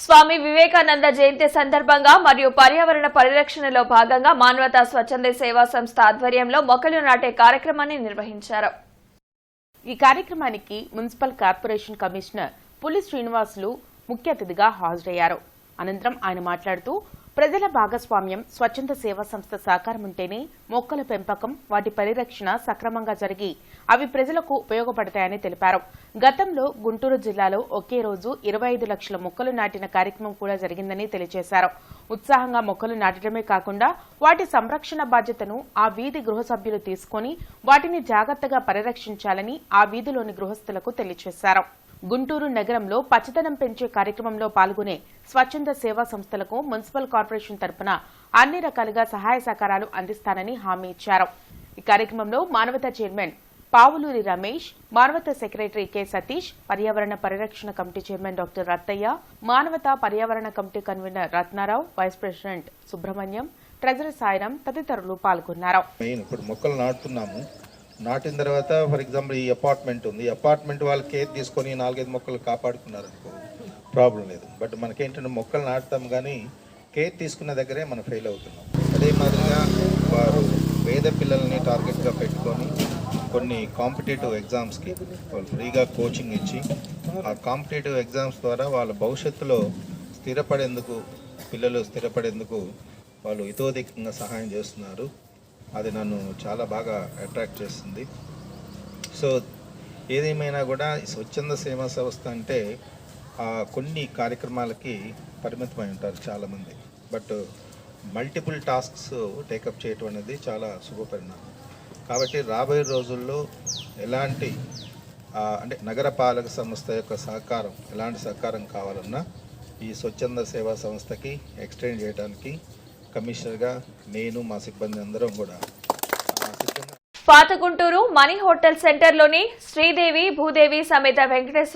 స్వామి వివేకానంద జయంతి సందర్భంగా మరియు పర్యావరణ పరిరక్షణలో భాగంగా మానవతా స్వచ్ఛంద సేవా సంస్థ ఆధ్వర్యంలో మొక్కలు నాటే కార్యక్రమాన్ని నిర్వహించారు. ఈ కార్యక్రమానికి మున్సిపల్ కార్పొరేషన్ కమిషనర్ పులి శ్రీనివాసులు ముఖ్య అతిథిగా హాజరయ్యారు. అనంతరం ఆయన మాట్లాడుతూ ప్రజల భాగస్వామ్యం, స్వచ్ఛంద సేవా సంస్థ సహకారం ఉంటేనే మొక్కల పెంపకం, వాటి పరిరక్షణ సక్రమంగా జరిగి అవి ప్రజలకు ఉపయోగపడతాయని తెలిపారు. గతంలో గుంటూరు జిల్లాలో ఒకే రోజు 25 లక్షల మొక్కలు నాటిన కార్యక్రమం కూడా జరిగిందని తెలియజేశారు. ఉత్సాహంగా మొక్కలు నాటడమే కాకుండా వాటి సంరక్షణ బాధ్యతను ఆ వీధి గృహ సభ్యులు తీసుకుని వాటిని జాగ్రత్తగా పరిరక్షించాలని ఆ వీధిలోని గృహస్థులకు తెలియజేశారు. గుంటూరు నగరంలో పచ్చదనం పెంచే కార్యక్రమంలో పాల్గొనే స్వచ్ఛంద సేవా సంస్థలకు మున్సిపల్ కార్పొరేషన్ తరపున అన్ని రకాలుగా సహాయ సహకారాలు అందిస్తానని హామీ ఇచ్చారు. ఈ కార్యక్రమంలో మానవతా చైర్మన్ పావులూరి రమేష్, మానవతా సెక్రటరీ కె సతీష్, పర్యావరణ పరిరక్షణ కమిటీ చైర్మన్ డాక్టర్ రత్తయ్య, మానవతా పర్యావరణ committee convener Ratnarao, vice president Subrahmanyam, treasurer Sairam తదితరులు పాల్గొన్నారు. నాటిన తర్వాత ఫర్ ఎగ్జాంపుల్ ఈ అపార్ట్మెంట్ ఉంది, అపార్ట్మెంట్ వాళ్ళు కేర్ తీసుకొని 4-5 మొక్కలు కాపాడుకున్నారు అనుకో ప్రాబ్లం లేదు. బట్ మనకేంటంటే మొక్కలు నాటుతాం కానీ కేర్ తీసుకున్న దగ్గరే మనం ఫెయిల్ అవుతున్నాం. అదే మాదిరిగా వారు పేద పిల్లల్ని టార్గెట్గా పెట్టుకొని కొన్ని కాంపిటేటివ్ ఎగ్జామ్స్కి వాళ్ళు ఫ్రీగా కోచింగ్ ఇచ్చి ఆ కాంపిటేటివ్ ఎగ్జామ్స్ ద్వారా వాళ్ళ భవిష్యత్తులో పిల్లలు స్థిరపడేందుకు వాళ్ళు ఇతోధికంగా సహాయం చేస్తున్నారు. అది నన్ను చాలా బాగా అట్రాక్ట్ చేస్తుంది. సో ఏదేమైనా కూడా స్వచ్ఛంద సేవా సంస్థ అంటే కొన్ని కార్యక్రమాలకి పరిమితమై ఉంటారు చాలామంది. బట్ మల్టిపుల్ టాస్క్స్ టేకప్ చేయటం అనేది చాలా శుభపరిణామం. కాబట్టి రాబోయే రోజుల్లో ఎలాంటి అంటే నగరపాలక సంస్థ యొక్క సహకారం, ఎలాంటి సహకారం కావాలన్నా ఈ స్వచ్ఛంద సేవా సంస్థకి ఎక్స్టెండ్ చేయడానికి కమిషనర్గా నేను, మా సిబ్బంది అందరం కూడా పాత గుంటూరు మనీ హోటల్ సెంటర్లోని శ్రీదేవి భూదేవి సమేత వెంకటేశ్వర